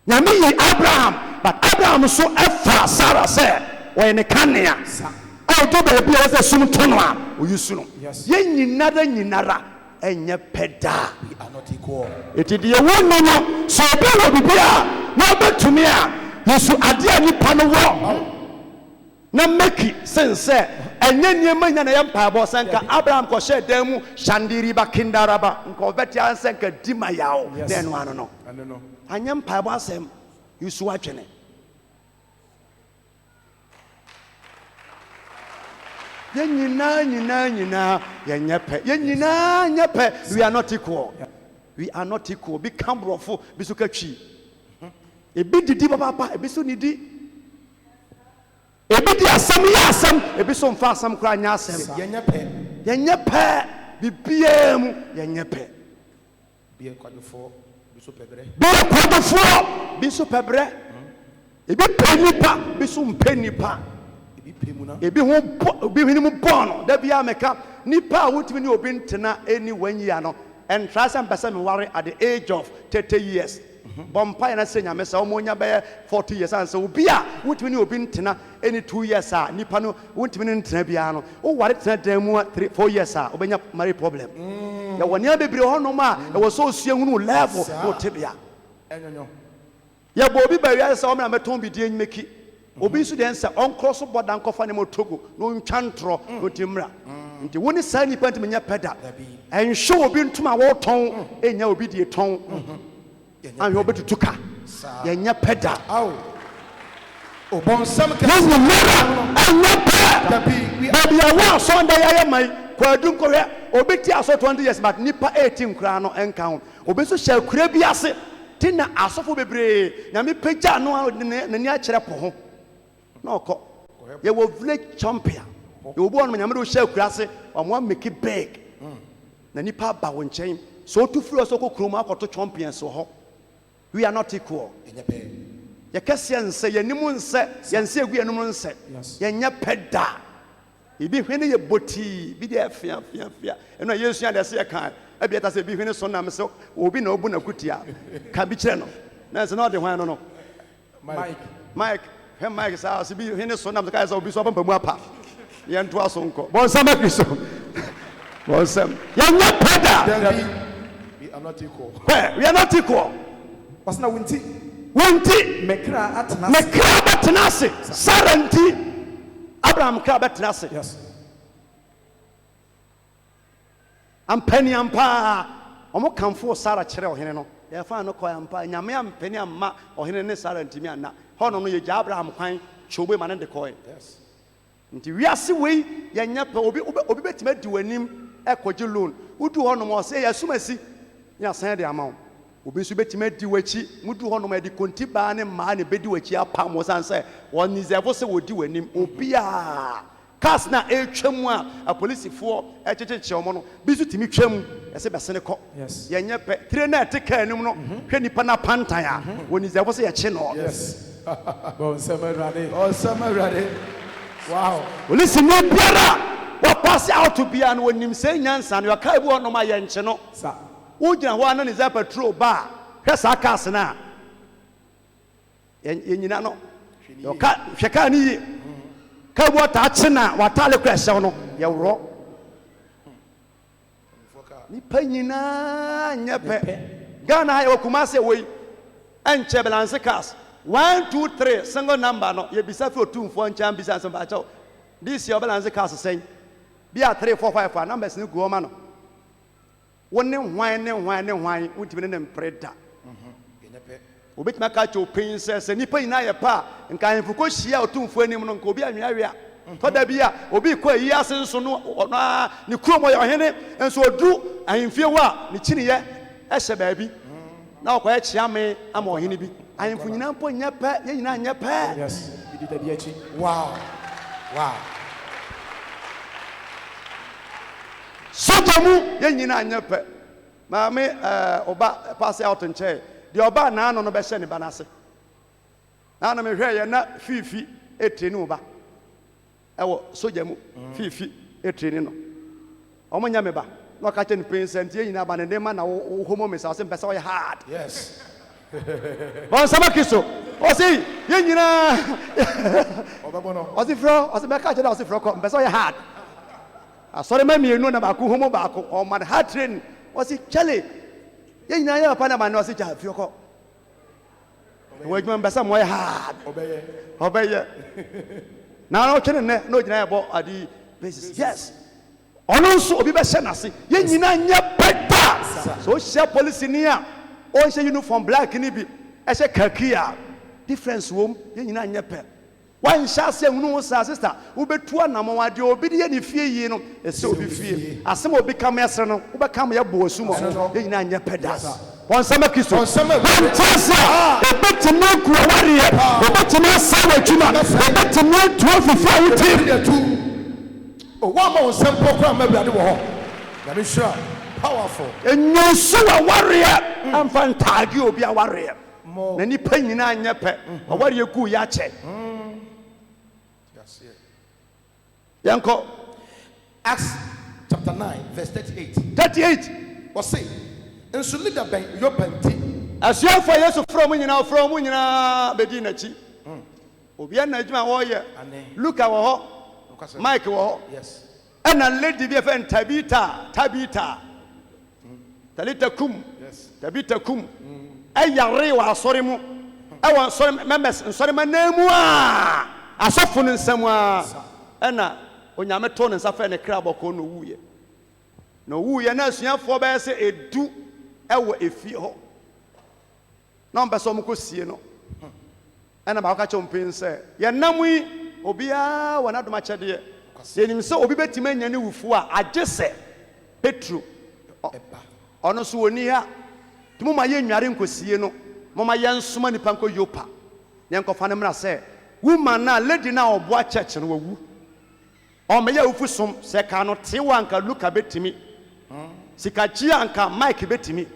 nyame ye Abraham but Abraham so afa Sarah say we ne kanea Sa. auto ba bia we sum tono a oyusu no Yes. ye nyinara enye peda We are not equal. eti de wonno no so be wo bibia na betumi a yesu ade ani pa no wo na meki sense enye niema nya na ye mpaabo senka Abraham ko she dan mu shandiri ba kindaraba nka obeti ansenka dima yawo Yes. na eno ano no I don't know. anya mpaabo asem yesu atwene ye nyina ye nyepe ye nyina nyepe we are not equal we are not equal. Be cambrofo, be sukachi. A bit didi papa, a bit so nidi. A bit the asam, a bit some fast, some crying yasam. Yenyepe, be PM, yenyepe. Be a quadruple, be so pebre. Be a quadruple, be so pebre. A bit penny pa, be some penny pa. A be home, be minimum bono, there be a makeup. Nipa would win your bin tena any 1 year no. And try some person worry at the age of 30 years. Bompire and I say, I'm a 40 years and so be a would win your bin tena any 2 years, Nipano won't win in Trebiano. Oh, what it's not them 3-4 years, open up my problem. There were near baby or no ma, I was so young level, no tibia. Yeah, Bobby Barry, I saw me, I'm a tomb being Mickey. Obisu den se oncross board and cofa ne motogo no ntwantro no timra nti woni sa ni pant menya peda en show obi ntuma wo ton enya obi die ton an yo betutuka yenya peda aw obonsam ka no mera anya peda baby awa so nda ya mai kwadun ko obi ti aso 20 years but nipa 18 kra no enka ho obi so sha kura bi ase tina asofo bebre nyame pagya no na ni a kire po ho no ko ye wo village champion ye wo bo no nyame do share kurase omo make it big na nipa ba wo nchen so to free so ko kroma akoto champions ho we are not equal ye kase nse ye nimu nse ye nse egu ye nimu nse ye nya peda ibi hwene ye boti bi de afia eno yesu ya de se kan abi eta se bi hwene so na me so obi na obu na kutia ka bi kire no na se no de hwan no Mike Him Mike says, "Be in so nam guys will be so apa. Yan to asonko. Bon sama Kristo. Bon sam. Yan not better. We are not equal. We are not equal. What's na winti? Winti. Mekra atnasi. Mekra atnasi. Saranti. Abraham kra atnasi. Yes. Am penny ampa. Omo kamfo Sarah kire ohene no. Ya fa no ko ampa. Nyame am penny amma ohene ne Sarah ntimi anna. Hono no ye Abraham kwan chobe man de koy yes nti wiase we ye nya pa obi betima di wanim ekoje loan udu hono mo se ya sumasi ya san de amount obi su betima di wachi mudu hono ma di kontiba ne ma ne bedi wachi apa mo san se won nizefo se wodi wanim obi a kas na etwam a police fo echecheche omo no bisu timi twam ese besene ko yes ye nya pe tire na eteka anim no hwe nipa na pantan a won nizefo se ye che no Yes. Bon summer ready. Oh, summer ready. Wow. Well, listen, no biara. What pass out to be and when him say nyansa no kai bo no ma ye nche no. Sa. Wo gina ho ana ne za patrol ba. Hwe sa cars na. Ye nyina no. Yo ka hwe ka ni ye. Kai bo ta che na wa ta le kwa hye no ye woro. Ni panyina nyepe. Ghana ya okuma se we enche balance cars. 1 2 3 single number no ye bisa fi otumfo ncha bisa so ba chaw this your balance cars say be a 3 4 5 4 numbers ni go ma no wonne hwan ne utimi ne mpreda obetima ka cho pin se nipa ina ye pa nka henfu ko hia otumfo anim no nka obi anwawea to da bia obi ko yi asenso no na ni kromo ye ohene enso odu ahemfie wa ni chini ye ehye baabi na okoye chiame ama ohene bi ahemfo nyina mpo nya pa ye nyina nya pa Yes. We did the Wow. Wow. sojamu ye nyina nya pa maame oba pass out nche de oba na no be hye ne banase na na me hwe ye na fifi etreni oba ewo sojamu fifi etreni no omo nya me ba no ka che ne pensent ye nyina ba ne ma na wo homo me sa se mpesa wo hard Yes. bon sama kiso o si ye nyina Obabono. o si fro o si be ka che da o si fro ko mpesa wo hard asore ma mienu na ba ko homo ba ko o man hard train o si chale ye nyina ye pa na ma na o si cha fi ko wo juma mpesa mo hard obeye na no twene ne no gyina ye bo adi basis yes ono so obi be hye na se ye nyina nya beta so hye police ni a o hye uniform black ni bi e hye khaki a difference wom ye nyina nya pe One shall say, no, sister, who bet one number what you obedient if you know, a so be fear. As some will become a son, who become your boss, who are in your pedals. One summer kiss on summer, a bet to know warrior, a bet to know Samuel, a bet to know 12 Oh, one more simple program, maybe I do. Let me show powerful. And no so a warrior, and fantastic, you'll be a warrior. Any pain in your pet, or what you go yache. Yanko, Acts chapter 9, verse 38. 38. What's it? And so lead up your panty. As you for years from when you know from when you know Bedinachi. Obiana Juma warrior. Look our Mike war. Yes. And a lady be a friend Tabita. Talita cum. Yes. Tabita cum. Ayarewa sorry mo. I want sorry members and sorry my name. I soften in somewhere. Anna. Onyame to ne nsafa ne kra boko no wuye no wuye na asuafo ba se edu ewo efie ho na mbe so mkosie no ana ba ka chompin se ye namui obia wana doma chede ye nim se obi betima nya ne wufu a agese Petro ono so woni ha tumu ma ye nware nkosie no mama ye nsoma nipa nko yopa ne nkofa ne mra se woman na lady na obo a church no wawu o me ya ufu som se ka no te wanka Luka betimi sikachi anka Mike betimi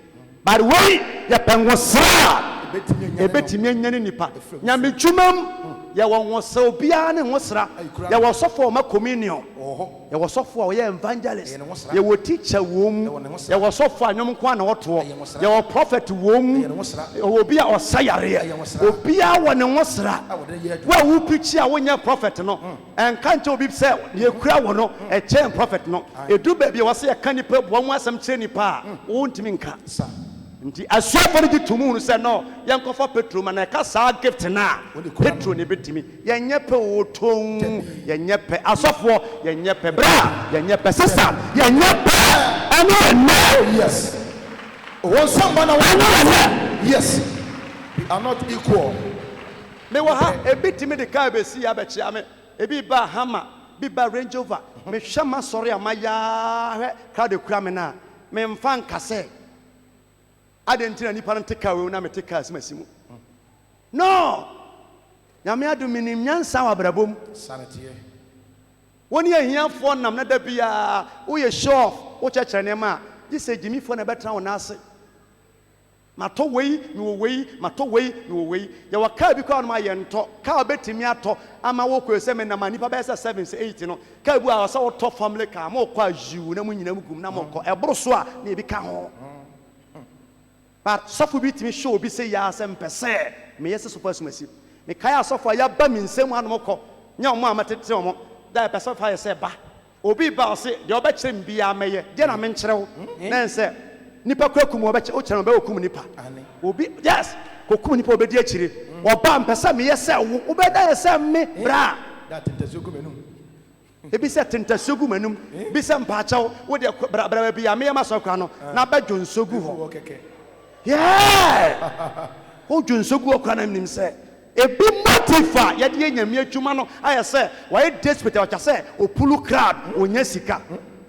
but we ya penwo sra betimi anya ne nipa nyame twumam ya won se obia ne nwosra ya wo sofo ma communion ya wo sofo o ya evangelist ya wo teacher wom ya wo sofo anyom kwa na woto ya wo prophet wom obia o sayare obia wo ne nwosra wa wo preach a wonya prophet no enka nche obi se ye kura wo no e chen prophet no edu ba bia wo se ya kanipa bo wo asem che nipa wo ntimi nka nti asuafo ne tumu no se no yankofa Petro ma na ka sa gift na Petro ne betimi yenyepe woton yenyepe asofo yenyepe bra yenyepe sister yenyepe ano yes one someone yes we are not equal me wa ha ebitimi de ka be si abechi ame ebi ba Hammer bi ba Range Rover me hwama sori amaya hwe ka de kura me na me mfa nkase adentina nipa no teka we na me teka asimasimu no nyame adumini nyansa wa brabom sanity woni ahiafo nam na da bia wo ye show wo chechere ne ma gise jimifo na betra wona ase mato wei ni wo wei mato wei ni wo wei ya waka bi kwa no ma ye nto ka betimi ato ama wo ko ese me na ma nipa be ese 7 8 no ka bu a so wo to family ka ma ko ajiu na mu nyina mu gum na mo ko ebro so a na ebi ka ho but suffer bit me show be say ya sem pese me yes suppose masi me kai suffer ya ba mi nsem anu ko nya mo amatete mo da pese fa say ba obi ba say de oba kire mbia meye de na me nkirew na nse nipa kwakum oba kire o kire oba okum nipa obi yes kokum nipa obedi akire oba mpese me yes wo obeda yes me bra that intasugu menum ebi se tentasugu menum bi se mpachaw wo de bra bia me ma so kwa no na ba dwonsogu ho yeah o dwonsogu okra na nim se ebi motifa ye de nyame atwuma no aye se why desperate o cha se opulu crowd onya sika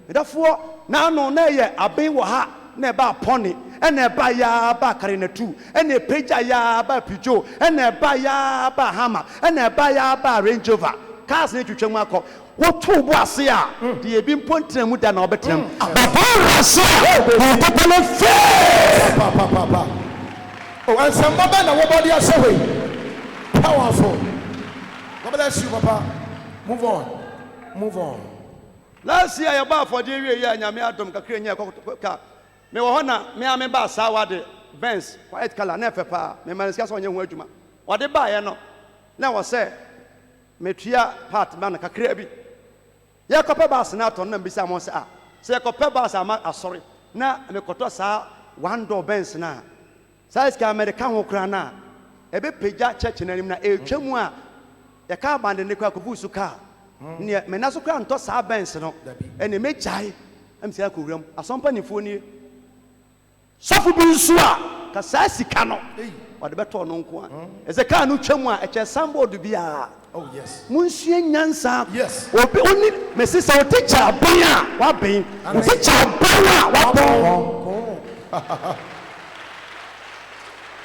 edafo na no na ye aben wo ha na e ba pony ena e ba ya ba kare na tu ena e peja ya ba pijo ena e ba ya ba Hammer ena e ba ya ba Range Rover cars na twetwam akọ wo to bo ase a de ebi mpontina mu da na obetram abara se popolo fe papa oh and some baba na wo body ase we powerful God bless you papa move on last year ya ba for the wie ya nyame adom kakra nya ka me wo hona me ame ba sawa de Benz white color na fepa me manska so onye ho adwuma ode ba ye no na wo se metua part man kakra bi ya kope bas na to na mbisa mo se se kope bas ama asori na me koto sa one door Benz na size ka America ho kra na ebe peja church na nim na etwamu a ya ka bande ne kwa kofu su ka ne me na so kra nto sa Benz no ene me chai am se akowram asompa ni fo ni sofu bi nsu a ka sa sika no ode beto no nko a eze ka no twamu a eche samboard bia Oh yes. Munsue nyansa. Yes. Obi oni me se sa otecha ban a wa ben. Otecha ban a wa bon.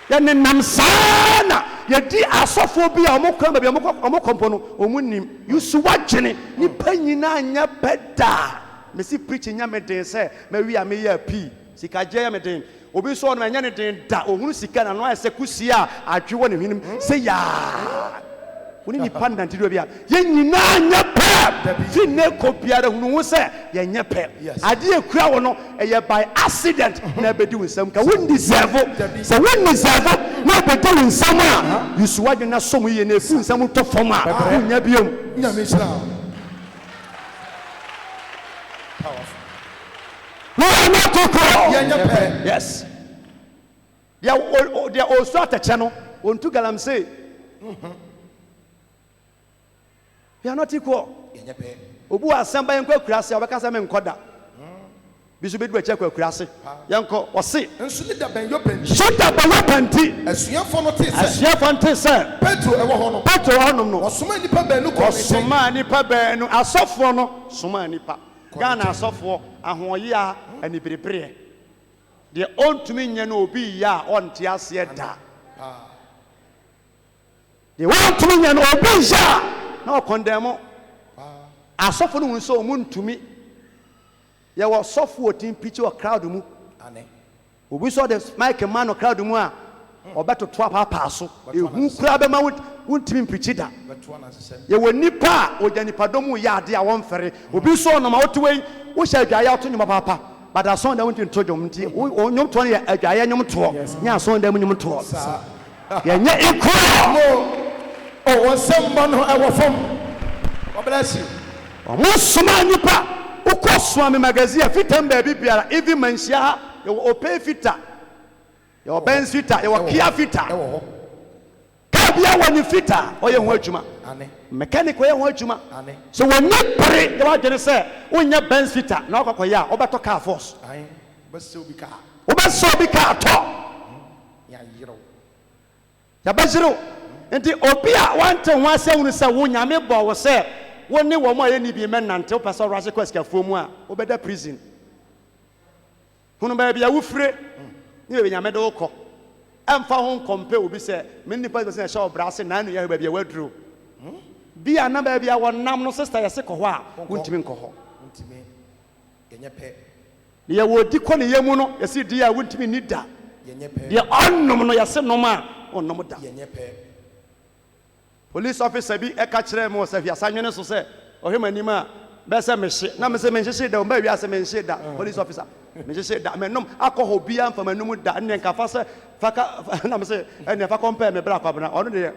Ya ne nam sana ya di asofo bi a omokran ba bi omokompo no omunim yusu wagene ni panyina anya beda me si preach nya me den se me wi a me ya pi sika je ya me den obi so no anya ne den da ohunu sika na no ase kusi a adwe wo ne hwenim se ya woni ni panda ntido bia ye nyina anya pe fi ne ko biara hunu wo se ye nya pe ade ekura wo no eye by accident na bedi winsam ka won deserve so won deserve na bedi winsam a yusu wadwe na som ye na fu nsam to fom a nya biom nya me shira powerful no na to ko ye nya pe yes dia o so atache no ontu galamse you are not equal. Obu asamba yenko akurase obekasa me nkoda. Bisu bedu eche kwa akurase. Yenko osi. Ensu ni da ben yo penti. Shoda ba yo penti. Asuafo no te se. Asuafo nte se. Petro ewo ho no. Petro ho no no. Osoma nipa benu ko. Osoma nipa benu asofo no soma nipa. Gana asofo ahoye a ani berebre. De ontumi nya no obi ya onte ase da. De ontumi nya no obi ya no condemn asofo no nso omuntumi ye wo sofo otin picture o crowd mu ane obi so the mic man no crowd mu a obeto to papa so ehu kura be ma wuntimi mpirchi da ye wo nipa oja nipa domu ya ade a won fere obi so no ma wotowe wo sha adwaye ato nyuma papa but ason da wontin to jom nti onyom to ne adwaye nyom to nya ason da mu nyom to ye nya ikura oh wasamba no ewo fom God bless you Musuma nipa ukoswa me magazine fitam ba bibiara even manhia o pay fita yo ben fita yo kia fita ka bia woni fita oye ho adwuma ane mechanic oye ho adwuma ane so woni pere yo adwene se wonya ben fita na okokoya obeto car force ai beso bi ka to ya yiro ya baziro enti obi a wante ho asewunu se wo nyame bo wo se woni wo mo aye ni bi menante wo pesa rase kwaska fomu a obeda prison hunu ba bia wo fire ni be nyame de wo kɔ emfa ho compare obi se me nipa be se sha obrase na anu ya ba bia waduro bia na ba bia wonam no sister yese kɔ hɔ a wontimi nkɔ hɔ wontimi yenye pe ye wo di kɔ ne yemu no yese di a wontimi ni da yenye pe ye onnom no yese nom a onnom da yenye pe police officer bi eka kire mo se fiasa nwene so se ohwemanim a be se mehye na me se menhye da o ba wi ase menhye da police officer menhye da menom akɔhɔ bia mfa manum da ne nka fa se faka na me se ene fa compare me bra kwabna ono de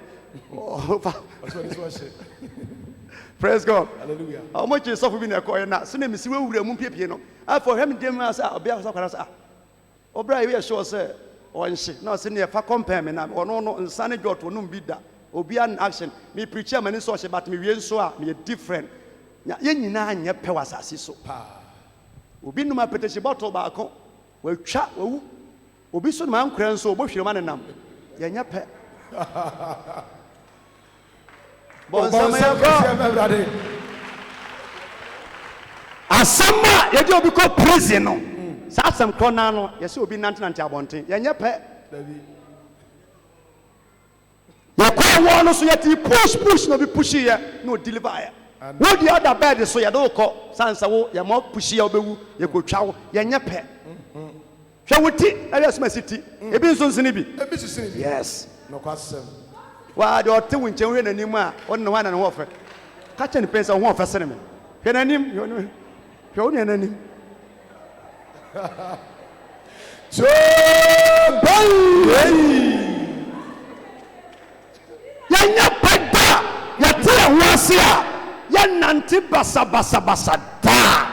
praise God hallelujah how much is suffer bi na ɛkɔɛ na se na me si wewura mu piepie no afɔ hwem dem ase obia so kwara se obra wi sure se onhye na se ne fa compare me na ono no nsane dwot no bi da obi an action me preacher mani so but me wie nso a me different ye nyina anya pe wasase so obi numa peteshi bottle ba ko watwa wawu obi so ma nkra nso obo hwere ma ne nam ye nya pe bon sama ko asama ye de obi ko prison no sa asam kro na no ye se obi nante abonten ye nya pe Yakwa no so yeti push no be push here no deliver here. Wo the other bed so ya do ko sansa wo ya mo push here obewu ye ko twa wo ye nye pe. Hwe wuti area sma city e bi nso nsini bi. E bi sisi bi. Yes. No kwasem. Wa de ote wunche hwe nanim a on ne wana ne ho fe. Ka che ne pensa ho fe sene me. Hwe nanim hwe wo ne nanim. So bye. Yanya pada yate ahwase a yanante basa da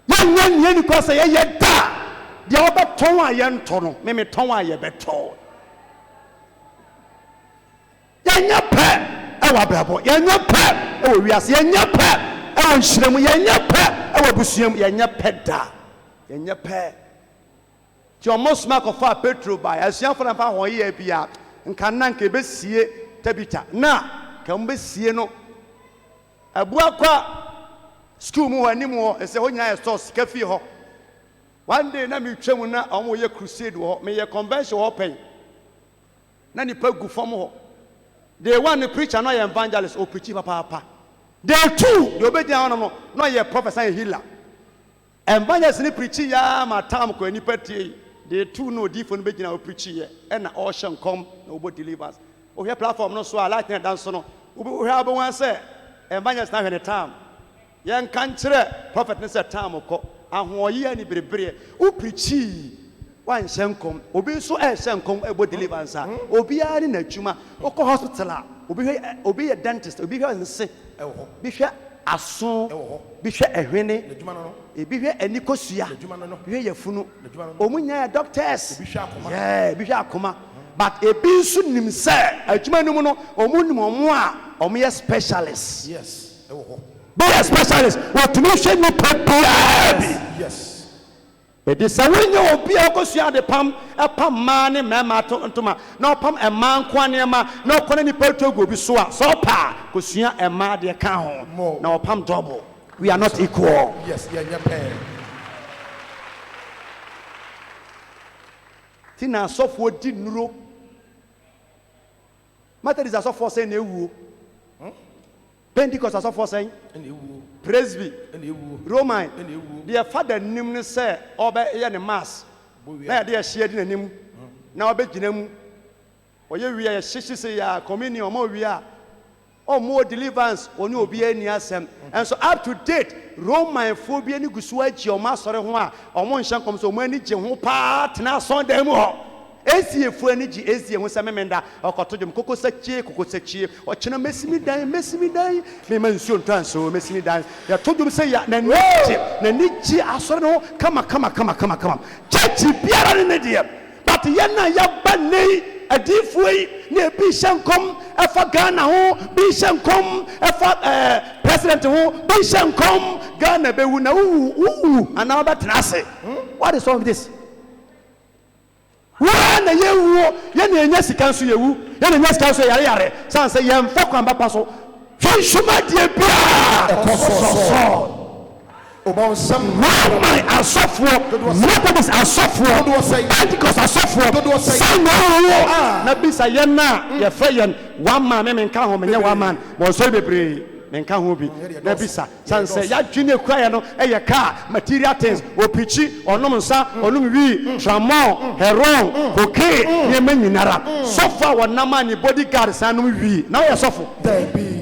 yanya nyeni ko se ye da de obeton a ye nto no me ton a ye beto yanya pe e wa brabo yanya pe e wo wiase yanya pe e wo nhirem yanya pe e wo busuam yanya pe da yanya pe ti almost mark of Petro by asian for na fa ho ye bia nka nanka besie tabita na kamba sie no abua kwa school mu ani mu e se honya stores kafi ho one day na me twam na omo ye crusade ho me ye convention ho pen na ni pa gu fam ho day one the preacher no evangelist o preach papa day two the obedience no ye professor and healer evangelist ni preach ya ma tam ko ni patie day two no di fo no begina o preach ye e na all shall come na obo deliverance o here platform no so ala ten dance no o here abo wan say evangelist na hwe time yen kan kire prophet ne say time ko ahoyi ani berebere o preach wan hyenkom obi so hyenkom ebo deliverance obi ari na adwuma o ko hospital obi ye dentist obi hwe nse bi hwe aso bi hwe ehwene bi hwe anikosua bi hwe yafunu omunya doctors bi hwe akoma but ebi so nim se adwuma no mu no omunim omo a omo ye specialist Yes. be a specialist what to hwe no papa Yes. But this when you obi akosua de pam ma ne mema ntoma na opam ema nkwanema na okone ni patogo bi so a so pa kosua ema de ka ho na opam double. We are not equal. Yes, yeah, pen. Tina sofo di nuro matter is asofo say na ewu Pentecost asofo say Presby Roman their father nim ne say obe ye ne mass na de share di nanim na obe ginam oye wi ye hyehyɛ say ya communion mo wi a o more deliverance oni obi ani asem and so up to date Roman phobia ni gusu achi o ma sore ho a o mo nhyan kom so mo ani gye ho pa tena Sunday mu ho esie fu ani gye esie ho se memenda okotodum kokosachie o kyena mesimi dan me mansuo ntanso mesimi dan ya todum se ya na niji asore no kama church biara ne de but yana ya banei adifui ne bi hyenkom efa Ghana ho bi hyenkom efa president ho bi hyenkom Ghana be wu na wu ana ba tenase what is wrong with this wa na yewu ye na enya sika nso yewu ye na enya sika nso yare san say ye mfa kwan ba pa so hwenhuma die bia ekososo About some my asofo Methodist asofo Pentecost asofo Samuel na bisa ye na ye fa ye one man me nka ho me one man mo so bebre me nka ho bi na bisa san say ya dwene kura no e ye car material things o pichi onom nsa onum wi tramon heron cocaine ye manyinara so far wona man ni bodyguard sanum wi na ye sofo there be.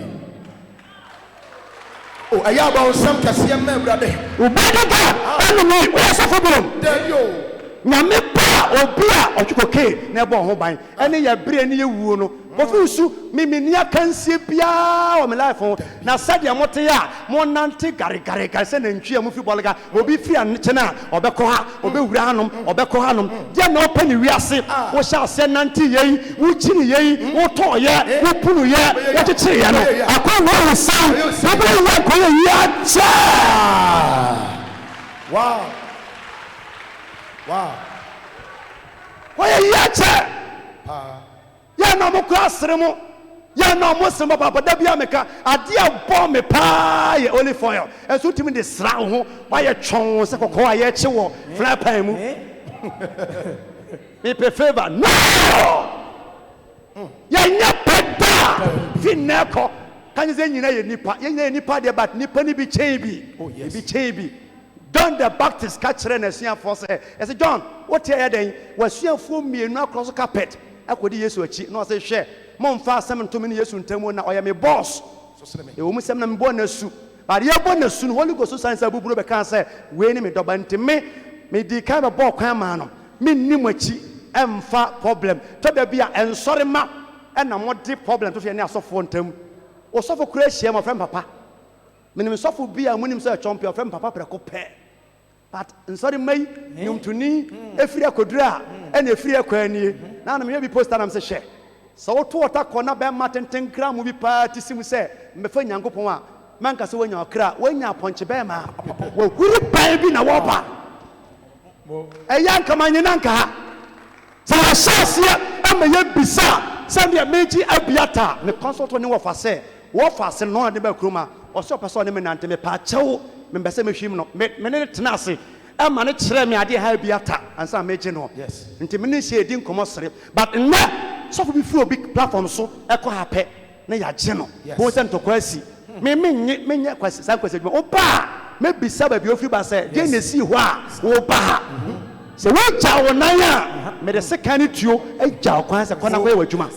Oh, I have about some Cassia brother. Enemy, we are suffering. There you. Nyame pa obia ochukoke na ebo ho ban ene ya bre ne yewu no ofusu miminia kansie bia o me life na sadia mote ya mo nante gare se na ntwi amufi bolga obi fi anche na obekọ ha obewura hanom obekọ hanom je na opani wiase wo sha se nante yei wo chini yei wo to ye wo punu ye wo chichire ye no akwa no san obi wa ko ye cha Wow. Wow. Why yacha? Ya na mo kwasere mo. Ya na mo se mo papa da bia meka ade abọ me pa ye olive oil. Enso timi de sra ho, why ye twon se kokọ aye che wo fly pan mu. Me pe favor. No! Ya nya peta. Fineko. Kan ze nyina ye nipa. Ye nyina nipa de but nipa ni bi chen bi. Oh yes. Bi chen bi. John the Baptist catchere na siafo say I say John what here den wasuafo mienu across carpet akodi Yesu achi na say hwe momfa asem ntomi ne Yesu ntamu na oya me boss e wo musem na me bo na su but ye bo na su no Holy Ghost science abuburo be kan say we ni me doba ntime me di ka be bo kwan ma no me nnim achi emfa problem to da bia ensore ma na mode problem to fe ne asofo ntam osofo kura hia ma frem papa menim sofo bia munim say champion frem papa preko pe but nsori mai nyumtuni efiri akodura ena efiri akwani na na me bi poster na me se hwe so woto wota kona be matenten gram bi pa tisimu se mefa nyankopon a manka se wanya okra wanya ponche be ma wo huri pan bi na wo ba eya nka manye nanka ha sa shasia ama ye bisa Sambia meji abiata me consult ne wo fa se no ade ba kroma o se opese ne me nante me pa chewo me mbese me hwim no me ne tena ase e ma ne kire me ade ha abiata ansa meji no Yes. nti me ne hye edi nkomo sere but na so for be free big platform so e ko hape na ya je no bo se ntokwa asi me nye kwase sa kwase dwuma oba me bisa ba bi ofiri ba se je ne si ho a oba se we ja wo nan a me de sekani tuo e ja kwan se kona ko e wadwuma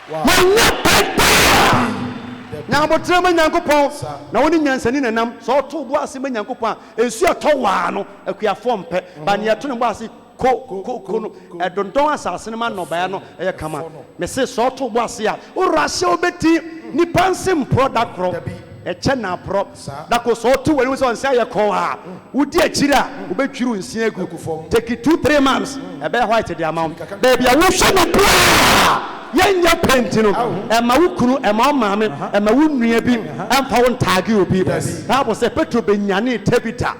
manya papa na botre ma nyankopon na woni nyansani nanam so to bo ase ma nyankopon ensu ato wa no akua fom pe ba ne ato ne bo ase ko no edondon asase ne ma no ba no e kama me se so to bo ase a urase obeti ni pansem product cro e chena pro da ko so to wani so nsia ye ko ha wudi akira obetwiru nsia agu take 2-3 months e be white the amount baby a wo hwe no bra yenya penti no e ma wukunu e ma maame e ma wunua bi amfa won tagi obi bible say petro benyane tabita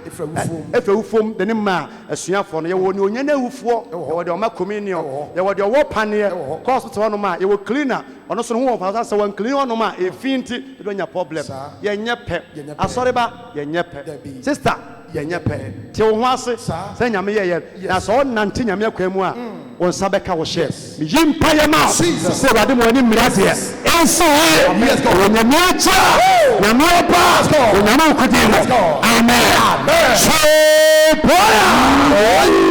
efe ufom de ne ma asuafo no ye wo ne onyane ufo ye wo de o ma communion ye wo de wo pane cost to no ma ye wo cleaner ono so no wo fa sa wan clean ono ma e finti do nya problem ye nyepe asori ba ye nyepe sister ye nyepe ti wo ho ase se nyame ye na so nante nyame akwemu a won sabeka wo share me yimpa ye ma se wade mo ani mirade enso yes go nyame acha nyame pa nyame akodi amen so boya